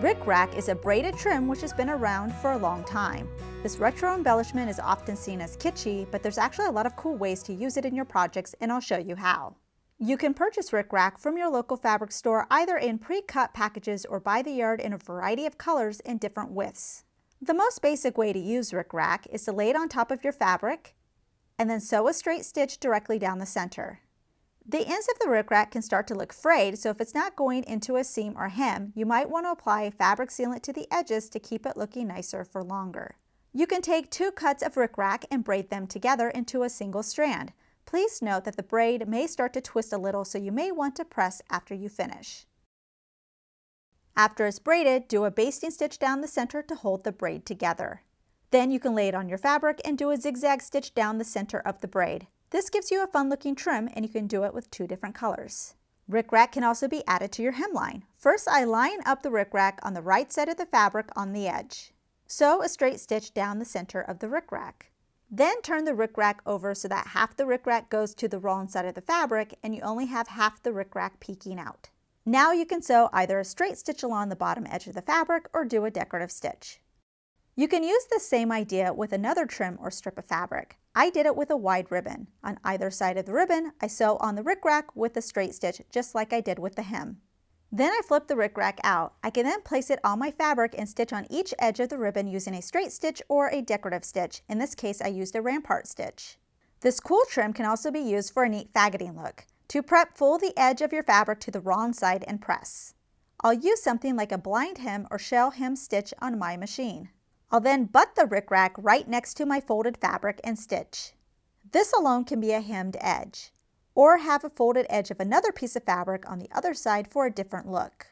Rickrack is a braided trim which has been around for a long time. This retro embellishment is often seen as kitschy, but there's actually a lot of cool ways to use it in your projects, and I'll show you how. You can purchase Rickrack from your local fabric store either in pre-cut packages or by the yard in a variety of colors and different widths. The most basic way to use Rickrack is to lay it on top of your fabric and then sew a straight stitch directly down the center. The ends of the Rickrack can start to look frayed, so if it's not going into a seam or hem, you might want to apply fabric sealant to the edges to keep it looking nicer for longer. You can take 2 cuts of Rickrack and braid them together into a single strand. Please note that the braid may start to twist a little, so you may want to press after you finish. After it's braided, do a basting stitch down the center to hold the braid together. Then you can lay it on your fabric and do a zigzag stitch down the center of the braid. This gives you a fun looking trim, and you can do it with 2 different colors. Rickrack can also be added to your hemline. First, I line up the Rickrack on the right side of the fabric on the edge. Sew a straight stitch down the center of the Rickrack. Then turn the Rickrack over so that half the Rickrack goes to the wrong side of the fabric and you only have half the Rickrack peeking out. Now you can sew either a straight stitch along the bottom edge of the fabric or do a decorative stitch. You can use the same idea with another trim or strip of fabric. I did it with a wide ribbon. On either side of the ribbon, I sew on the Rickrack with a straight stitch, just like I did with the hem. Then I flip the Rickrack out. I can then place it on my fabric and stitch on each edge of the ribbon using a straight stitch or a decorative stitch. In this case, I used a rampart stitch. This cool trim can also be used for a neat faggoting look. To prep, fold the edge of your fabric to the wrong side and press. I'll use something like a blind hem or shell hem stitch on my machine. I'll then butt the Rickrack right next to my folded fabric and stitch. This alone can be a hemmed edge, or have a folded edge of another piece of fabric on the other side for a different look.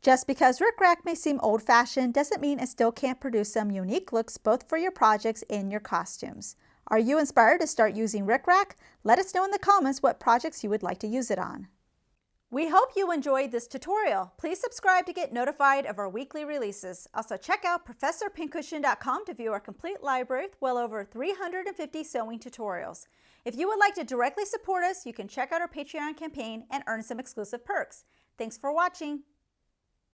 Just because Rickrack may seem old-fashioned doesn't mean it still can't produce some unique looks both for your projects and your costumes. Are you inspired to start using Rickrack? Let us know in the comments what projects you would like to use it on. We hope you enjoyed this tutorial. Please subscribe to get notified of our weekly releases. Also check out ProfessorPincushion.com to view our complete library with well over 350 sewing tutorials. If you would like to directly support us, you can check out our Patreon campaign and earn some exclusive perks. Thanks for watching.